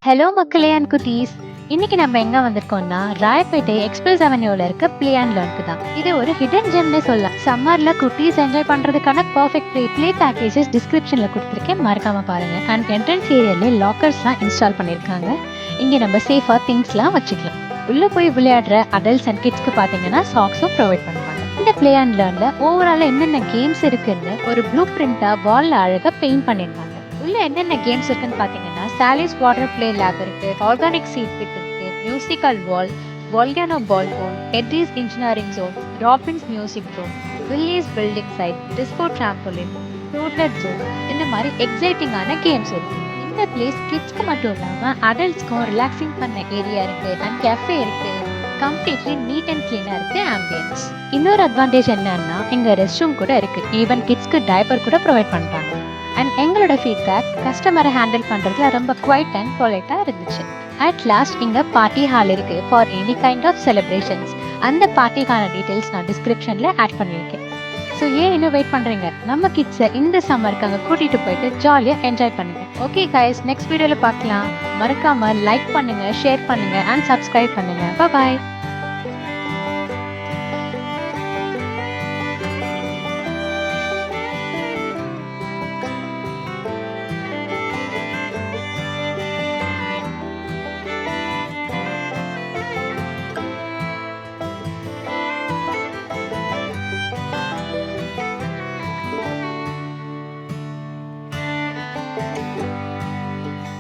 Hello மக்களே and குட்டீஸ். இன்னைக்கு நம்ம எங்க வந்திருக்கோம்னா ராயப்பேட்டை எக்ஸ்பிரஸ் அவென்யூல இருக்க ப்ளே அண்ட் லேர்னுக்கு தான். இது ஒரு ஹிடன் ஜெம்னே சொல்லலாம். சம்மர்ல குட்டீஸ் என்ஜாய் பண்றதுக்கான பர்ஃபெக்ட் ப்ளே பேக்கேஜஸ் டிஸ்கிரிப்ஷன்ல கொடுத்துருக்கேன், மறக்காம பாருங்க. அண்ட் என்ட்ரன்ஸ் ஏரியால லாக்கர்ஸ்லாம் இன்ஸ்டால் பண்ணியிருக்காங்க. இங்க நம்ம சேஃபா திங்ஸ்லாம் வச்சுக்கலாம். உள்ள போய் விளையாடுற அடல்ட்ஸ் அண்ட் கிட்ஸ்க்கு பாத்தீங்கன்னா சாக்ஸும் ப்ரொவைட் பண்ணுவாங்க. இந்த ப்ளே அண்ட் லேர்ன்ல ஓவரால என்னென்ன கேம்ஸ் இருக்குன்னு ஒரு ப்ளூ பிரிண்டா வால்ல அழகா பெயிண்ட் பண்ணிருக்காங்க. உள்ள என்னென்ன கேம்ஸ் இருக்குன்னு பாத்தீங்கன்னா சாலிஸ் வாட்டர் பிளே லேப் இருக்கு, ஆர்கானிக் சீட் பிட் இருக்கு, musical wall, volcano ball zone, Edris engineering zone, Robin's music zone, Willis building site, disco trampoline, fruitlet zone, இந்த மாதிரி எக்ஸைட்டிங்கான கேம்ஸ் இருக்கு. இந்த பிளேஸ் கிட்ஸ்க்கு மட்டும் இல்லாம அடல்ட்ஸ்க்கும் ரிலாக்ஸிங் பண்ண ஏரியா இருக்கு அண்ட் கேஃபே இருக்கு. கம்ப்ளீட்லி நீட் அண்ட் கிளீனா இருக்கு ஆம்பியன்ஸ். இன்னொரு அட்வான்டேஜ் என்னன்னா இங்க ரெஸ்ட் ரூம் கூட இருக்கு. ஈவன் கிட்ஸ்க்கு டைப்பர் கூட ப்ரொவைட் பண்றாங்க. அண்ட் எங்களோட ஃபீட்பேக் கஸ்டமரை ஹேண்டில் பண்ணுறதுல ரொம்ப குவைட் அண்ட் பொலைட்டாக இருந்துச்சு. அட் லாஸ்ட் இங்கே பார்ட்டி ஹால் இருக்குது for any kind of celebrations. அந்த பார்ட்டிக்கான டீட்டெயில்ஸ் நான் டிஸ்கிரிப்ஷனில் ஆட் பண்ணியிருக்கேன். ஸோ ஏன் இன்னும் வெயிட் பண்ணுறீங்க? நம்ம கிட்ஸை இந்த சம்மருக்கு அங்கே கூட்டிகிட்டு போயிட்டு ஜாலியாக என்ஜாய் பண்ணுங்க. ஓகே கைஸ், நெக்ஸ்ட் வீடியோவில் பார்க்கலாம். மறக்காமல் லைக் பண்ணுங்கள், ஷேர் பண்ணுங்கள் அண்ட் சப்ஸ்கிரைப் பண்ணுங்கள். பாய்.